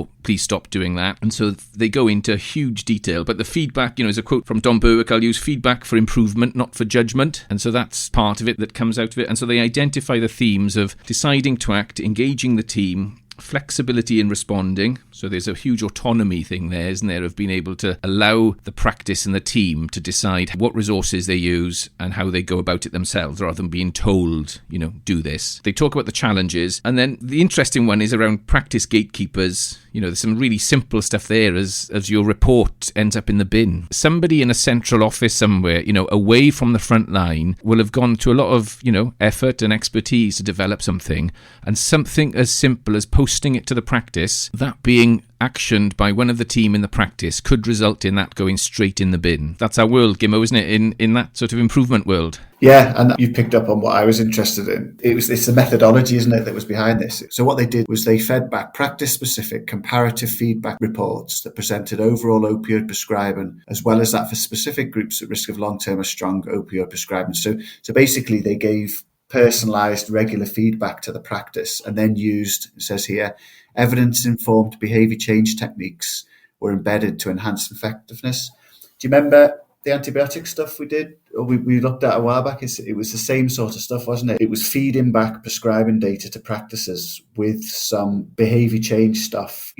or please stop doing that. And so they go into huge detail. But the feedback, is a quote from Don Berwick, I'll use feedback for improvement, not for judgment. And so that's part of it that comes out of it. And so they identify the themes of deciding to act, engaging the team, flexibility in responding. So there's a huge autonomy thing there, isn't there, of being able to allow the practice and the team to decide what resources they use and how they go about it themselves rather than being told, do this. They talk about the challenges. And then the interesting one is around practice gatekeepers. There's some really simple stuff there as your report ends up in the bin. Somebody in a central office somewhere, away from the front line will have gone to a lot of, effort and expertise to develop something. And something as simple as posting it to the practice, that being actioned by one of the team in the practice could result in that going straight in the bin. That's our world, Gimmo, isn't it? In that sort of improvement world. Yeah, and you picked up on what I was interested in. It's the methodology, isn't it, that was behind this. So what they did was they fed back practice-specific comparative feedback reports that presented overall opioid prescribing, as well as that for specific groups at risk of long-term or strong opioid prescribing. So basically they gave personalised regular feedback to the practice and then used, it says here, evidence-informed behaviour change techniques were embedded to enhance effectiveness. Do you remember the antibiotic stuff we did, or we looked at a while back? It was the same sort of stuff, wasn't it? It was feeding back prescribing data to practices with some behaviour change stuff,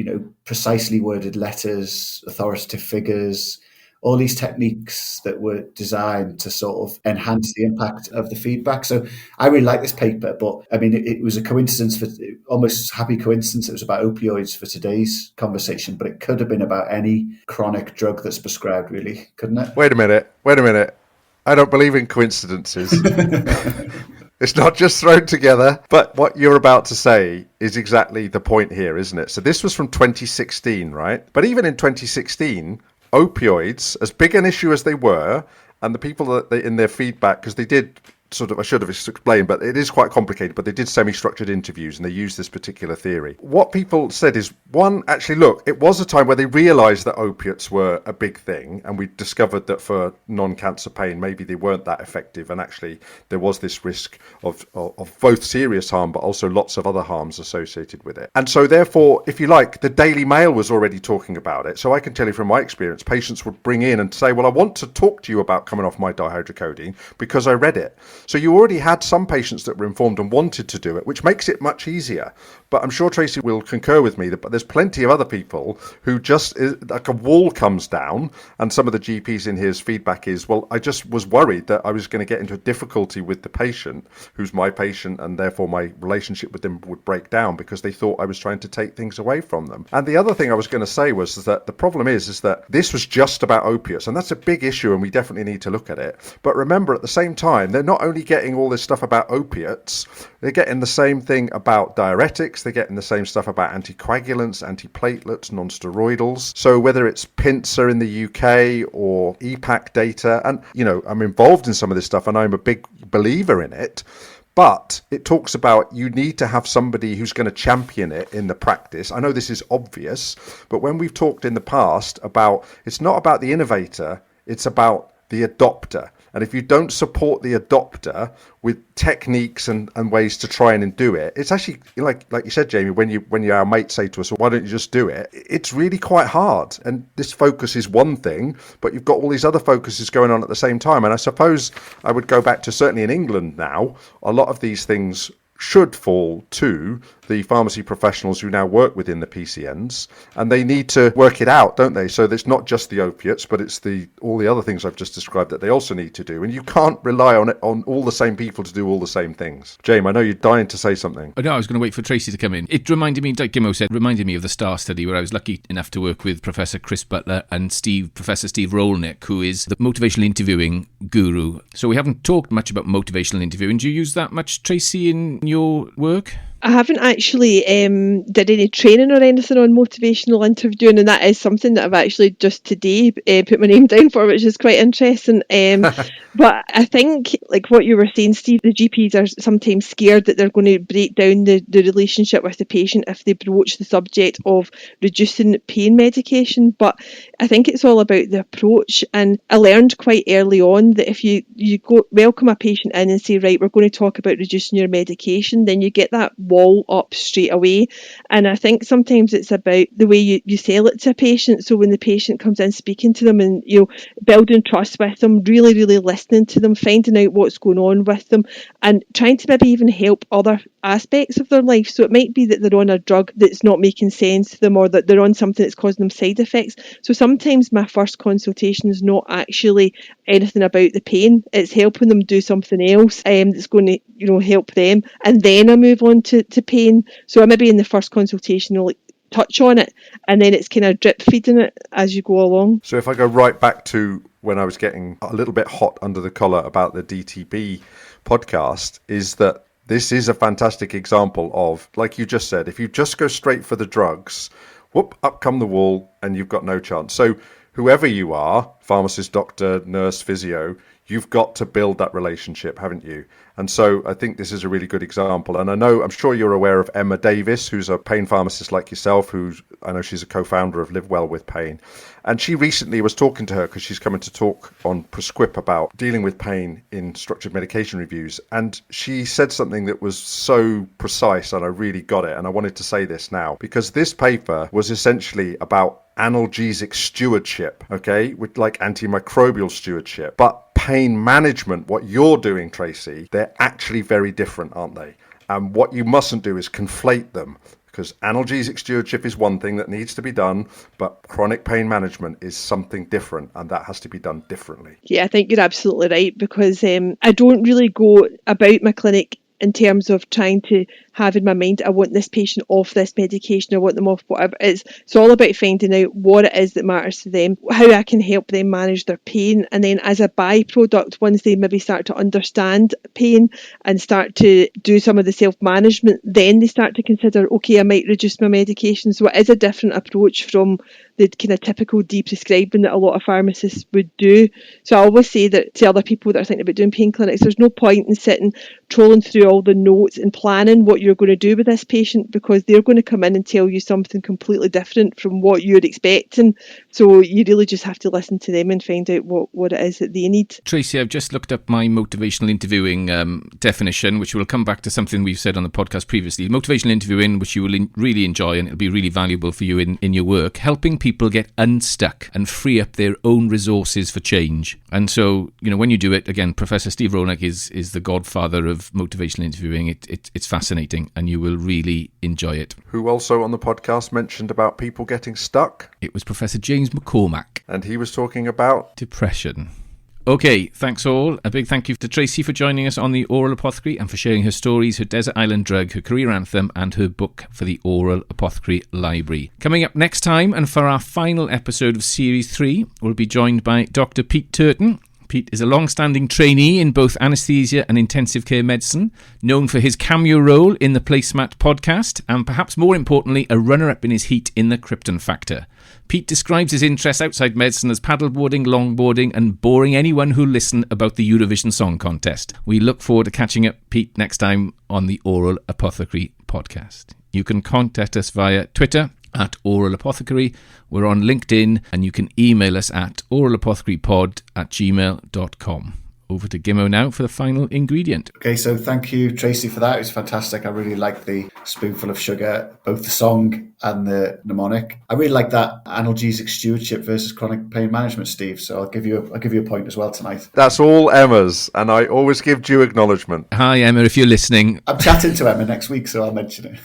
precisely worded letters, authoritative figures, all these techniques that were designed to sort of enhance the impact of the feedback. So I really like this paper, but I mean, it was a coincidence, almost happy coincidence. It was about opioids for today's conversation, but it could have been about any chronic drug that's prescribed, really, couldn't it? Wait a minute. I don't believe in coincidences. It's not just thrown together, but what you're about to say is exactly the point here, isn't it? So this was from 2016, right? But even in 2016, opioids, as big an issue as they were, and the people that they, in their feedback, because they did I should have explained, but it is quite complicated, but they did semi-structured interviews and they used this particular theory. What people said is, one, actually, look, it was a time where they realised that opiates were a big thing, and we discovered that for non-cancer pain, maybe they weren't that effective, and actually there was this risk of both serious harm, but also lots of other harms associated with it. And so therefore, if you like, the Daily Mail was already talking about it. So I can tell you from my experience, patients would bring in and say, well, I want to talk to you about coming off my dihydrocodeine because I read it. So you already had some patients that were informed and wanted to do it, which makes it much easier. But I'm sure Tracy will concur with me that there's plenty of other people who just, like a wall comes down, and some of the GPs in his feedback is, well, I just was worried that I was going to get into a difficulty with the patient, who's my patient, and therefore my relationship with them would break down because they thought I was trying to take things away from them. And the other thing I was going to say was that the problem is that this was just about opiates, and that's a big issue, and we definitely need to look at it. But remember, at the same time, they're not only getting all this stuff about opiates, they're getting the same thing about diuretics, they're getting the same stuff about anticoagulants, antiplatelets, non-steroidals. So whether it's PINSA in the UK or EPAC data, and I'm involved in some of this stuff and I'm a big believer in it, but it talks about you need to have somebody who's going to champion it in the practice. I know this is obvious, but when we've talked in the past about, it's not about the innovator, it's about the adopter. And if you don't support the adopter with techniques and ways to try and do it, it's actually, like you said, Jamie, when our mates say to us, well, why don't you just do it? It's really quite hard. And this focus is one thing, but you've got all these other focuses going on at the same time. And I suppose I would go back to, certainly in England now, a lot of these things should fall to the pharmacy professionals who now work within the PCNs, and they need to work it out, don't they? So it's not just the opiates, but it's all the other things I've just described that they also need to do, and you can't rely on all the same people to do all the same things. James, I know you're dying to say something. Oh, no, I was going to wait for Tracy to come in. It reminded me, like Gimmo said, of the STAR study where I was lucky enough to work with Professor Chris Butler and Professor Steve Rolnick, who is the motivational interviewing guru. So we haven't talked much about motivational interviewing. Do you use that much, Tracy, in your work? I haven't actually did any training or anything on motivational interviewing, and that is something that I've actually just today put my name down for, which is quite interesting. But I think, like what you were saying, Steve, the GPs are sometimes scared that they're going to break down the relationship with the patient if they broach the subject of reducing pain medication. But I think it's all about the approach. And I learned quite early on that if you go welcome a patient in and say, right, we're going to talk about reducing your medication, then you get that wall up straight away. And I think sometimes it's about the way you sell it to a patient. So when the patient comes in, speaking to them and, building trust with them, really, really listening to them, finding out what's going on with them, and trying to maybe even help other aspects of their life. So it might be that they're on a drug that's not making sense to them, or that they're on something that's causing them side effects. So sometimes my first consultation is not actually anything about the pain. It's helping them do something else that's going to, help them. And then I move on to pain. So I maybe in the first consultation, I'll touch on it, and then it's kind of drip feeding it as you go along. So if I go right back to when I was getting a little bit hot under the collar about the DTB podcast, is that this is a fantastic example of, like you just said, if you just go straight for the drugs, whoop, up come the wall and you've got no chance. So whoever you are, pharmacist, doctor, nurse, physio, you've got to build that relationship, haven't you? And so I think this is a really good example. And I'm sure you're aware of Emma Davis, who's a pain pharmacist like yourself, I know she's a co-founder of Live Well with Pain. And she recently was talking to her because she's coming to talk on Prescript about dealing with pain in structured medication reviews. And she said something that was so precise, and I really got it. And I wanted to say this now, because this paper was essentially about analgesic stewardship, okay, with like antimicrobial stewardship. But pain management, what you're doing, Tracy, they're actually very different, aren't they? And what you mustn't do is conflate them, because analgesic stewardship is one thing that needs to be done, but chronic pain management is something different, and that has to be done differently. Yeah, I think you're absolutely right, because I don't really go about my clinic in terms of trying to have in my mind, I want this patient off this medication, I want them off whatever it is. It's all about finding out what it is that matters to them, how I can help them manage their pain. And then as a byproduct, once they maybe start to understand pain and start to do some of the self-management, then they start to consider, okay, I might reduce my medication. So it is a different approach from the kind of typical de-prescribing that a lot of pharmacists would do. So I always say that to other people that are thinking about doing pain clinics, there's no point in sitting trolling through all the notes and planning what you're going to do with this patient, because they're going to come in and tell you something completely different from what you're expecting. So you really just have to listen to them and find out what it is that they need. Tracy, I've just looked up my motivational interviewing definition, which will come back to something we've said on the podcast previously. Motivational interviewing, which you will really enjoy, and it'll be really valuable for you in your work, helping people get unstuck and free up their own resources for change. And so, when you do it, again, Professor Steve Ronak is the godfather of motivational interviewing. It's fascinating, and you will really enjoy it. Who also on the podcast mentioned about people getting stuck? It was Professor James McCormack. And he was talking about depression. Okay, thanks all. A big thank you to Tracy for joining us on the Oral Apothecary and for sharing her stories, her desert island drug, her career anthem, and her book for the Oral Apothecary Library. Coming up next time, and for our final episode of Series 3, we'll be joined by Dr. Pete Turton. Pete is a long-standing trainee in both anaesthesia and intensive care medicine, known for his cameo role in the Placemat podcast, and perhaps more importantly, a runner-up in his heat in the Krypton Factor. Pete describes his interests outside medicine as paddleboarding, longboarding, and boring anyone who'll listen about the Eurovision Song Contest. We look forward to catching up Pete next time on the Oral Apothecary podcast. You can contact us via Twitter at Oral Apothecary. We're on LinkedIn, and you can email us at oralapothecarypod@gmail.com. Over to Gimmo now for the final ingredient. Okay, so thank you, Tracy, for that. It was fantastic. I really liked the spoonful of sugar, both the song and the mnemonic. I really like that analgesic stewardship versus chronic pain management, Steve. So I'll give you a point as well tonight. That's all Emma's, and I always give due acknowledgement. Hi, Emma, if you're listening. I'm chatting to Emma next week, so I'll mention it.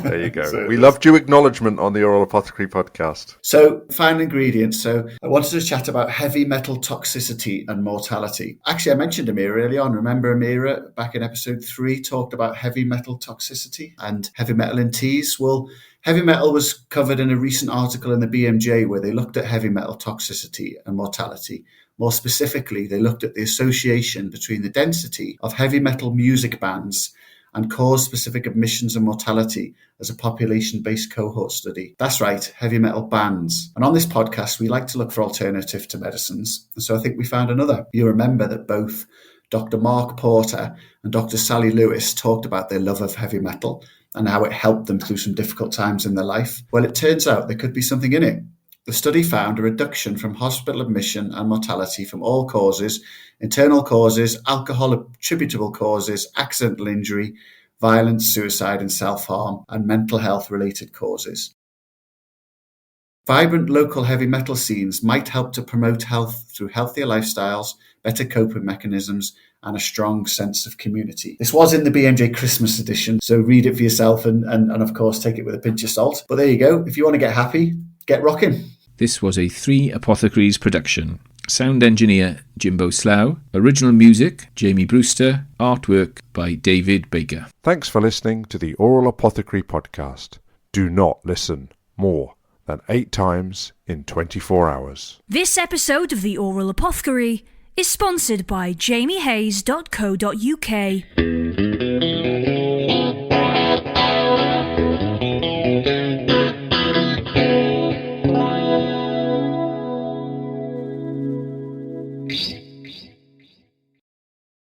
There you go. We love due acknowledgement on the Oral Apothecary podcast. So, final ingredient. So I wanted to chat about heavy metal toxicity and mortality. Actually, I mentioned Amira early on. Remember Amira back in episode 3 talked about heavy metal toxicity and heavy metal in teas? Well, heavy metal was covered in a recent article in the BMJ where they looked at heavy metal toxicity and mortality. More specifically, they looked at the association between the density of heavy metal music bands and cause-specific admissions and mortality as a population-based cohort study. That's right, heavy metal bands. And on this podcast, we like to look for alternative to medicines. And so I think we found another. You remember that both Dr. Mark Porter and Dr. Sally Lewis talked about their love of heavy metal and how it helped them through some difficult times in their life. Well, it turns out there could be something in it. The study found a reduction from hospital admission and mortality from all causes: internal causes, alcohol attributable causes, accidental injury, violence, suicide and self-harm, and mental health related causes. Vibrant local heavy metal scenes might help to promote health through healthier lifestyles, better coping mechanisms, and a strong sense of community. This was in the BMJ Christmas edition, so read it for yourself and of course take it with a pinch of salt. But there you go. If you want to get happy, get rocking. This was a 3 Apothecaries production. Sound engineer Jimbo Slough. Original music Jamie Brewster. Artwork by David Baker. Thanks for listening to the Oral Apothecary podcast. Do not listen more than 8 times in 24 hours. This episode of the Oral Apothecary is sponsored by jamiehayes.co.uk.